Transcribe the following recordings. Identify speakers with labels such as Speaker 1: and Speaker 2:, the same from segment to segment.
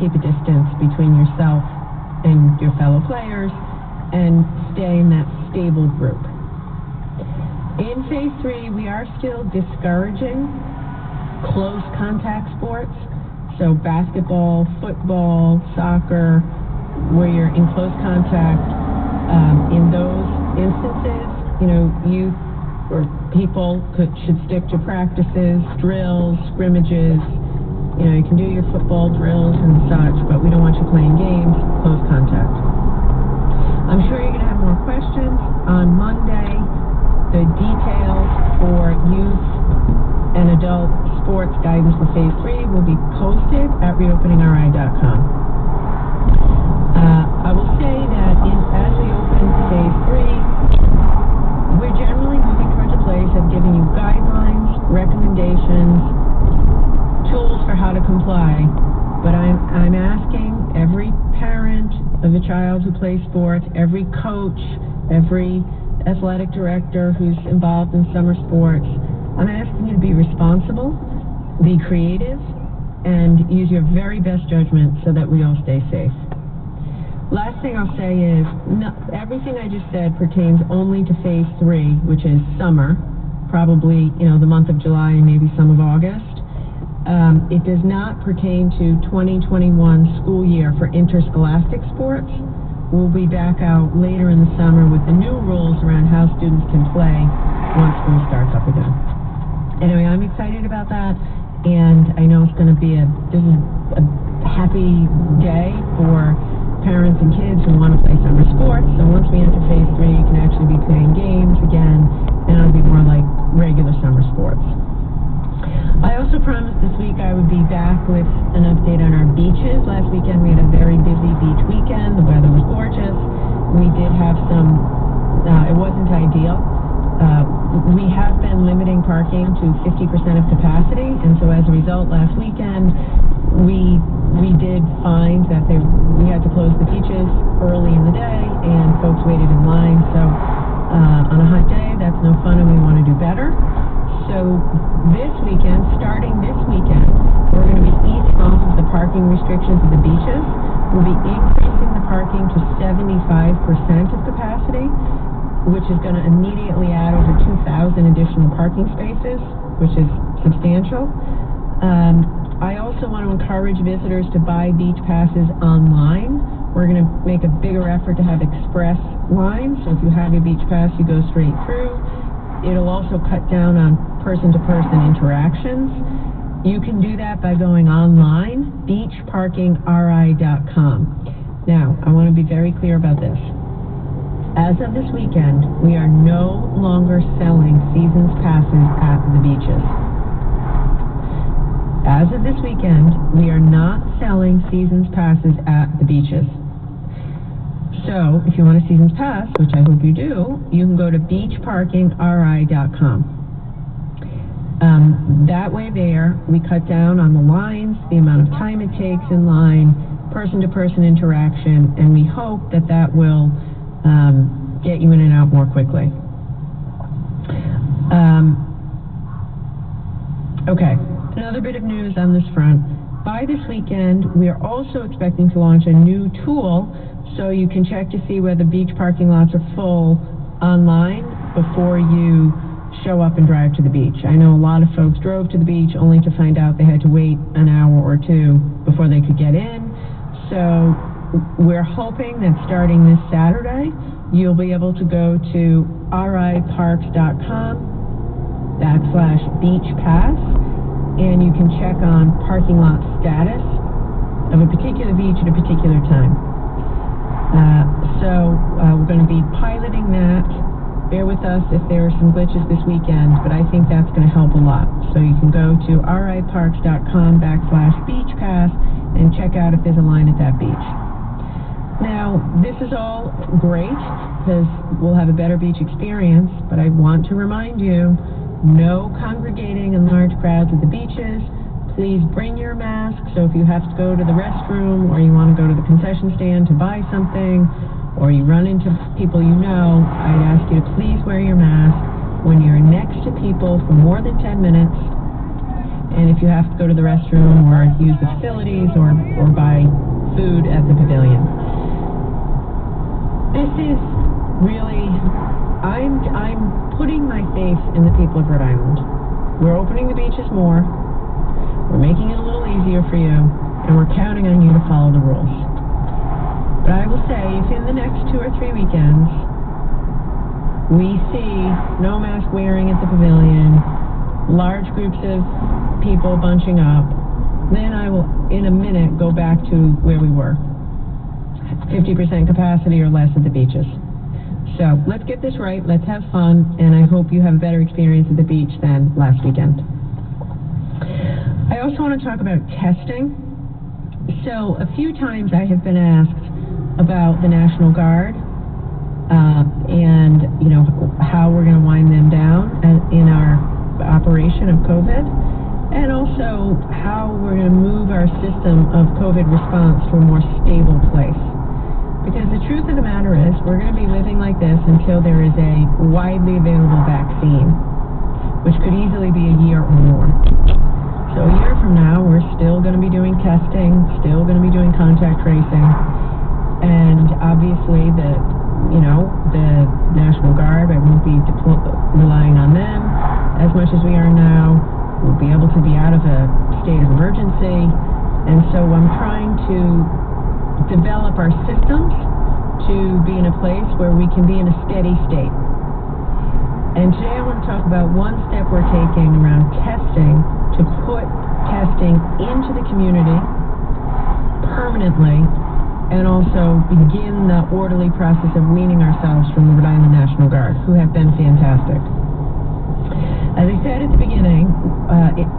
Speaker 1: keep a distance between yourself and your fellow players and stay in that stable group. In Phase 3, we are still discouraging close contact sports, so basketball, football, soccer, where you're in close contact. In those instances, youth or people should stick to practices, drills, scrimmages. You can do your football drills and such, but we don't want you playing games, close contact. I'm sure you're going to have more questions. On Monday, the details for youth and adult sports guidance for Phase 3 will be posted at reopeningri.com. I will say that as we open Phase 3, we're generally moving towards a place of giving you guidelines, recommendations, tools for how to comply, but I'm asking every parent of a child who plays sports, every coach, every athletic director who's involved in summer sports, I'm asking you to be responsible, be creative, and use your very best judgment so that we all stay safe. Last thing I'll say is, everything I just said pertains only to Phase 3, which is summer, probably the month of July and maybe some of August. It does not pertain to 2021 school year for interscholastic sports. We'll be back out later in the summer with the new rules around how students can play once school starts up again. Anyway, I'm excited about that, and I know it's going to be a happy day for parents and kids who want to play summer sports. So once we enter Phase 3, you can actually be playing games again, and it'll be more like regular summer sports. I also promised this week I would be back with an update on our beaches. Last weekend we had a very busy beach weekend. The weather was gorgeous. We did have some, it wasn't ideal. We have been limiting parking to 50% of capacity, and so as a result, last weekend we did find that we had to close the beaches early in the day, and folks waited in line. So on a hot day, that's no fun, and we want to do better. So starting this weekend, we're going to be easing off of the parking restrictions at the beaches. We'll be increasing the parking to 75% of capacity, which is going to immediately add over 2,000 additional parking spaces, which is substantial. I also want to encourage visitors to buy beach passes online. We're going to make a bigger effort to have express lines, so if you have a beach pass, you go straight through. It'll also cut down on person-to-person interactions. You can do that by going online, beachparkingri.com. Now, I want to be very clear about this. As of this weekend, we are no longer selling seasons passes at the beaches. As of this weekend, we are not selling seasons passes at the beaches. So, if you want a season's pass, which I hope you do, you can go to beachparkingri.com. That way there, we cut down on the lines, the amount of time it takes in line, person-to-person interaction, and we hope that that will get you in and out more quickly. Okay, another bit of news on this front. By this weekend, we are also expecting to launch a new tool so you can check to see whether beach parking lots are full online before you show up and drive to the beach. I know a lot of folks drove to the beach only to find out they had to wait an hour or two before they could get in. So we're hoping that starting this Saturday, you'll be able to go to riparks.com/beachpass, and you can check on parking lot status of a particular beach at a particular time. We're going to be piloting that. Bear with us if there are some glitches this weekend, but I think that's going to help a lot. So you can go to riparks.com/beachpass and check out if there's a line at that beach. Now, this is all great because we'll have a better beach experience, but I want to remind you, no congregating in large crowds at the beaches. Please bring your mask, so if you have to go to the restroom or you want to go to the concession stand to buy something, or you run into people you know, I'd ask you to please wear your mask when you're next to people for more than 10 minutes, and if you have to go to the restroom or use the facilities or buy food at the pavilion. This is really, I'm putting my faith in the people of Rhode Island. We're opening the beaches more, we're making it a little easier for you, and we're counting on you to follow the rules. But I will say, if in the next 2 or 3 weekends we see no mask wearing at the pavilion, large groups of people bunching up, then I will, in a minute, go back to where we were. 50% capacity or less at the beaches. So let's get this right, let's have fun, and I hope you have a better experience at the beach than last weekend. I also want to talk about testing. So a few times I have been asked about the National Guard and how we're going to wind them down in our operation of COVID, and also how we're going to move our system of COVID response to a more stable place. Because the truth of the matter is, we're going to be living like this until there is a widely available vaccine, which could easily be a year or more. So a year from now, we're still going to be doing testing, still going to be doing contact tracing, and obviously the National Guard, I won't be relying on them as much as we are now. We'll be able to be out of a state of emergency, and so I'm trying to develop our systems to be in a place where we can be in a steady state. And today I want to talk about one step we're taking around testing to put testing into the community permanently, and also begin the orderly process of weaning ourselves from the Rhode Island National Guard, who have been fantastic. As I said at the beginning,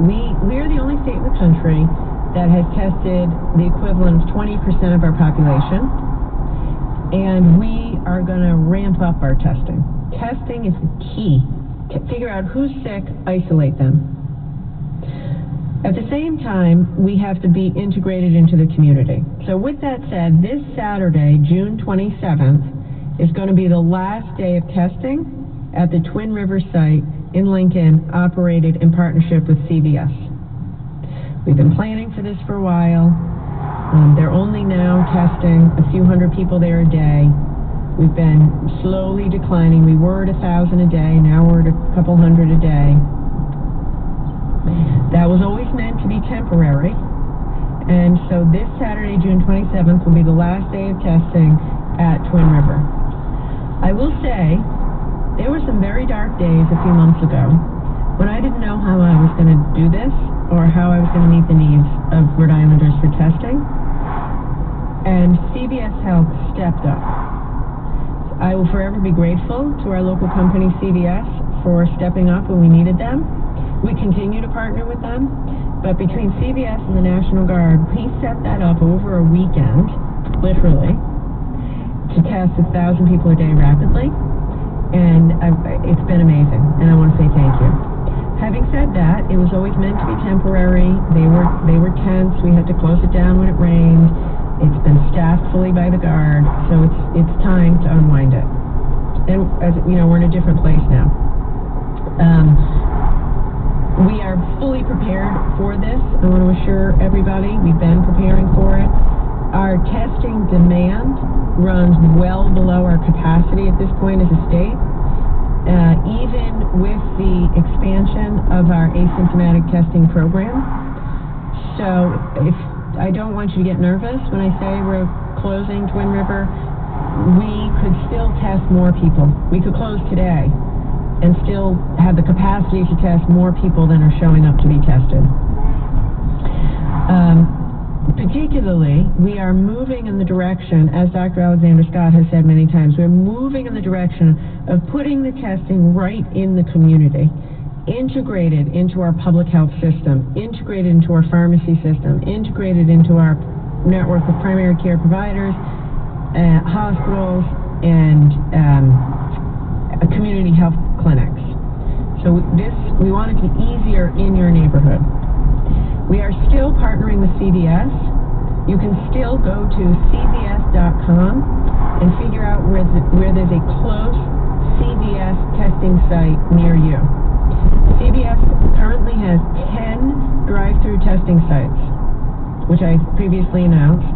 Speaker 1: we are the only state in the country that has tested the equivalent of 20% of our population, and we are going to ramp up our testing. Testing is the key. To figure out who's sick, isolate them. At the same time, we have to be integrated into the community. So with that said, this Saturday, June 27th, is going to be the last day of testing at the Twin River site in Lincoln, operated in partnership with CVS. We've been planning for this for a while. They're only now testing a few hundred people there a day. We've been slowly declining. We were at 1,000 a day, now we're at a couple hundred a day. That was always meant to be temporary, and so this Saturday, June 27th, will be the last day of testing at Twin River. I will say, there were some very dark days a few months ago when I didn't know how I was going to do this or how I was going to meet the needs of Rhode Islanders for testing, and CVS Health stepped up. I will forever be grateful to our local company, CVS, for stepping up when we needed them. We continue to partner with them, but between CVS and the National Guard, we set that up over a weekend, literally, to test 1,000 people a day rapidly, and it's been amazing, and I want to say thank you. Having said that, it was always meant to be temporary. They were tense. We had to close it down when it rained. It's been staffed fully by the Guard, so it's time to unwind it. And as you know, we're in a different place now. We are fully prepared for this. I want to assure everybody we've been preparing for it. Our testing demand runs well below our capacity at this point as a state, even with the expansion of our asymptomatic testing program. So I don't want you to get nervous when I say we're closing Twin River. We could still test more people. We could close today and still have the capacity to test more people than are showing up to be tested. Particularly, we are moving in the direction, as Dr. Alexander Scott has said many times, we're moving in the direction of putting the testing right in the community, integrated into our public health system, integrated into our pharmacy system, integrated into our network of primary care providers, hospitals, and community health clinics. So we want it to be easier in your neighborhood. We are still partnering with CVS. You can still go to cvs.com and figure out where there's a close CVS testing site near you. CVS currently has 10 drive-through testing sites, which I previously announced.